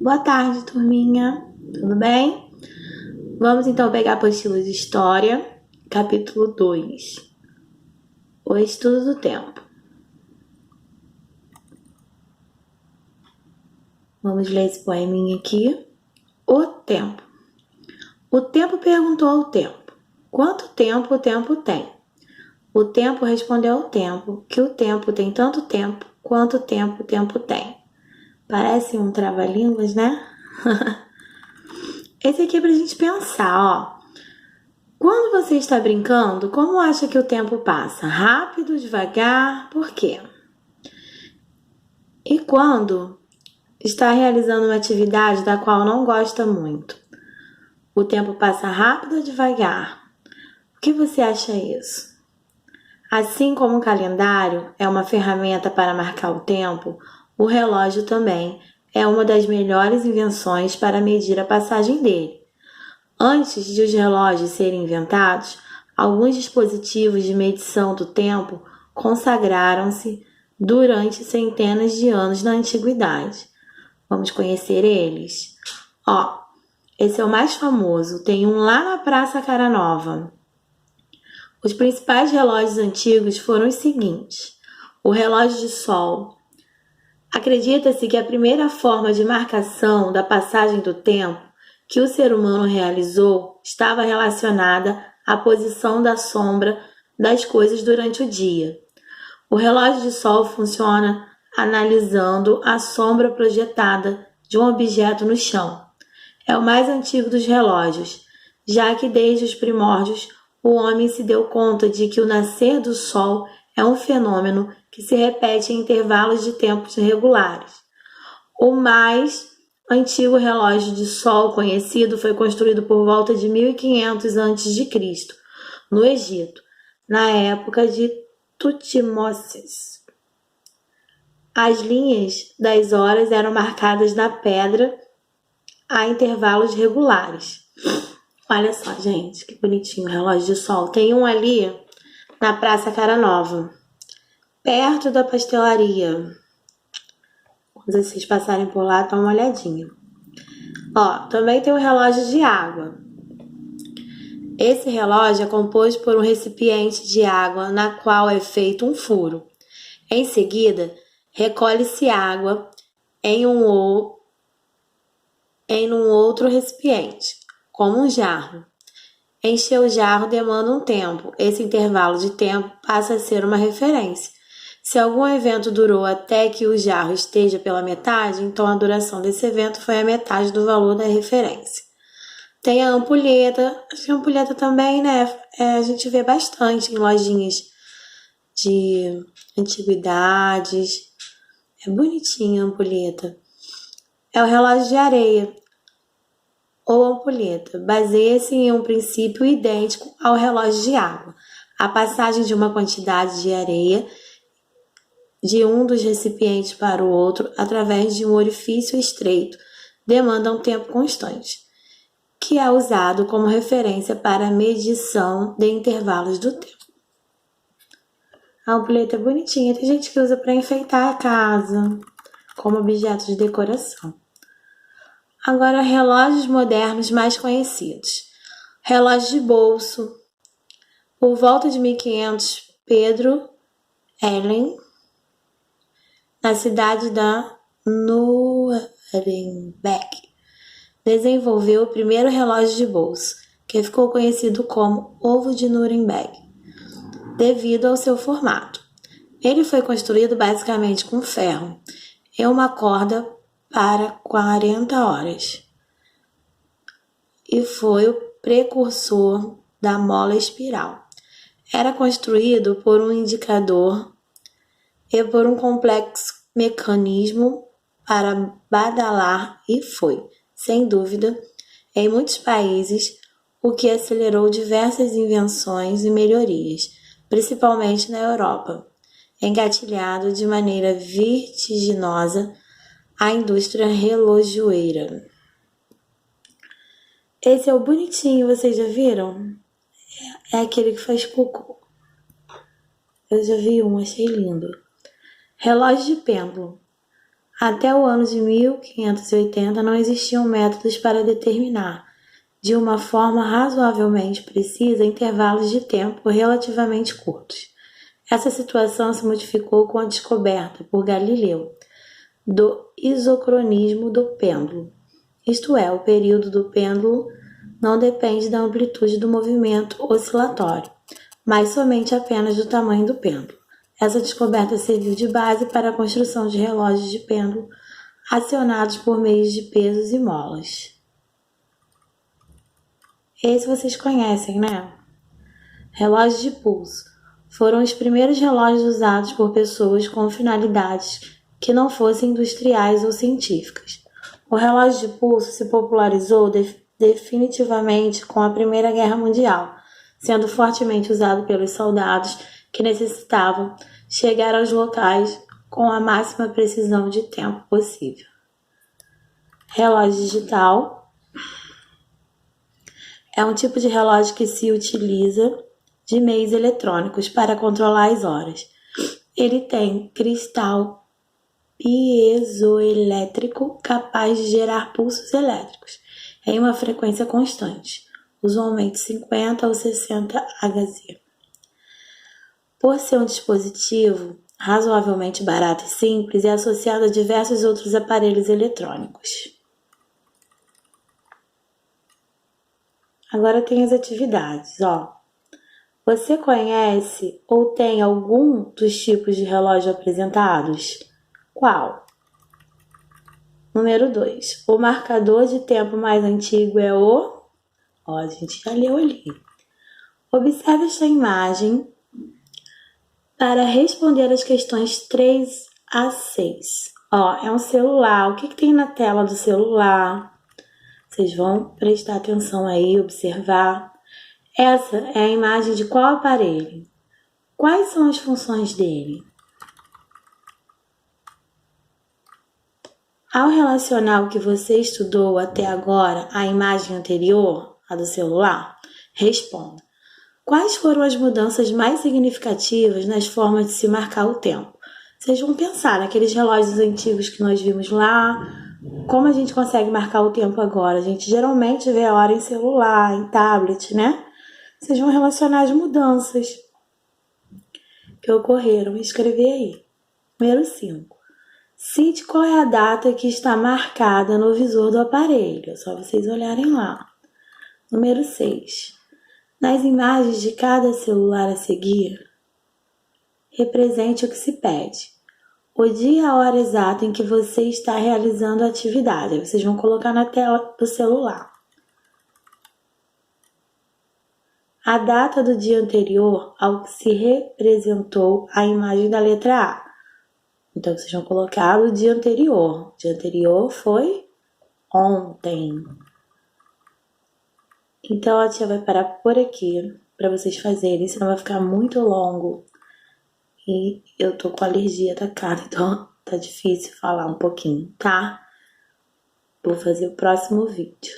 Boa tarde, turminha. Tudo bem? Vamos então pegar a apostila de História, capítulo 2. O estudo do tempo. Vamos ler esse poeminha aqui. O tempo. O tempo perguntou ao tempo: quanto tempo o tempo tem? O tempo respondeu ao tempo que o tempo tem tanto tempo quanto tempo o tempo tem. Parece um trava-línguas, né? Esse aqui é pra gente pensar, ó. Quando você está brincando, como acha que o tempo passa? Rápido, devagar? Por quê? E quando está realizando uma atividade da qual não gosta muito? O tempo passa rápido ou devagar? O que você acha isso? Assim como o calendário é uma ferramenta para marcar o tempo, o relógio também é uma das melhores invenções para medir a passagem dele. Antes de os relógios serem inventados, alguns dispositivos de medição do tempo consagraram-se durante centenas de anos na antiguidade. Vamos conhecer eles? Ó, esse é o mais famoso, tem um lá na Praça Cara Nova. Os principais relógios antigos foram os seguintes: o relógio de sol. Acredita-se que a primeira forma de marcação da passagem do tempo que o ser humano realizou estava relacionada à posição da sombra das coisas durante o dia. O relógio de sol funciona analisando a sombra projetada de um objeto no chão. É o mais antigo dos relógios, já que desde os primórdios o homem se deu conta de que o nascer do sol é um fenômeno que se repete em intervalos de tempos regulares. O mais antigo relógio de sol conhecido foi construído por volta de 1500 a.C., no Egito, na época de Tutmoses. As linhas das horas eram marcadas na pedra a intervalos regulares. Olha só, gente, que bonitinho o relógio de sol. Tem um ali na Praça Cara Nova, perto da pastelaria. Quando vocês passarem por lá, dá uma olhadinha. Ó, também tem o relógio de água. Esse relógio é composto por um recipiente de água na qual é feito um furo. Em seguida, recolhe-se água em um outro recipiente, como um jarro. Encher o jarro demanda um tempo. Esse intervalo de tempo passa a ser uma referência. Se algum evento durou até que o jarro esteja pela metade, então a duração desse evento foi a metade do valor da referência. Tem a ampulheta. Acho que a ampulheta também, né? A gente vê bastante em lojinhas de antiguidades. É bonitinha a ampulheta. É o relógio de areia ou ampulheta. Baseia-se em um princípio idêntico ao relógio de água. A passagem de uma quantidade de areia de um dos recipientes para o outro através de um orifício estreito demanda um tempo constante, que é usado como referência para a medição de intervalos do tempo. A ampulheta é bonitinha, tem gente que usa para enfeitar a casa, como objeto de decoração. Agora, relógios modernos mais conhecidos. Relógio de bolso. Por volta de 1500, Pedro Ellen, na cidade da Nuremberg, desenvolveu o primeiro relógio de bolso, que ficou conhecido como ovo de Nuremberg, devido ao seu formato. Ele foi construído basicamente com ferro e uma corda para 40 horas e foi o precursor da mola espiral. Era construído por um indicador e por um complexo mecanismo para badalar e foi, sem dúvida, em muitos países, o que acelerou diversas invenções e melhorias, principalmente na Europa, engatilhado de maneira vertiginosa a indústria relojoeira. Esse é o bonitinho, vocês já viram? É aquele que faz cocô. Eu já vi um, achei lindo. Relógio de pêndulo. Até o ano de 1580 não existiam métodos para determinar, de uma forma razoavelmente precisa, intervalos de tempo relativamente curtos. Essa situação se modificou com a descoberta, por Galileu, do isocronismo do pêndulo. Isto é, o período do pêndulo não depende da amplitude do movimento oscilatório, mas somente apenas do tamanho do pêndulo. Essa descoberta serviu de base para a construção de relógios de pêndulo acionados por meio de pesos e molas. Esse vocês conhecem, né? Relógios de pulso. Foram os primeiros relógios usados por pessoas com finalidades que não fossem industriais ou científicas. O relógio de pulso se popularizou definitivamente com a Primeira Guerra Mundial, sendo fortemente usado pelos soldados que necessitavam chegar aos locais com a máxima precisão de tempo possível. Relógio digital é um tipo de relógio que se utiliza de meios eletrônicos para controlar as horas. Ele tem cristal piezoelétrico capaz de gerar pulsos elétricos em uma frequência constante, usualmente 50 ou 60 Hz. Por ser um dispositivo razoavelmente barato e simples, é associado a diversos outros aparelhos eletrônicos. Agora tem as atividades, ó. Você conhece ou tem algum dos tipos de relógio apresentados? Qual? Número 2. O marcador de tempo mais antigo é o... Ó, a gente já leu ali. Observe esta imagem para responder as questões 3 a 6. Ó, é um celular. O que tem na tela do celular? Vocês vão prestar atenção aí, observar. Essa é a imagem de qual aparelho? Quais são as funções dele? Ao relacionar o que você estudou até agora à imagem anterior, a do celular, responda. Quais foram as mudanças mais significativas nas formas de se marcar o tempo? Vocês vão pensar naqueles relógios antigos que nós vimos lá. Como a gente consegue marcar o tempo agora? A gente geralmente vê a hora em celular, em tablet, né? Vocês vão relacionar as mudanças que ocorreram e escrever aí. Número 5. Cite qual é a data que está marcada no visor do aparelho. É só vocês olharem lá. Número 6. Nas imagens de cada celular a seguir, represente o que se pede. O dia e a hora exata em que você está realizando a atividade. Aí vocês vão colocar na tela do celular. A data do dia anterior ao que se representou a imagem da letra A. Então, vocês vão colocar o dia anterior. O dia anterior foi ontem. Então, a tia vai parar por aqui para vocês fazerem, senão vai ficar muito longo. E eu tô com alergia atacada, então tá difícil falar um pouquinho, tá? Vou fazer o próximo vídeo.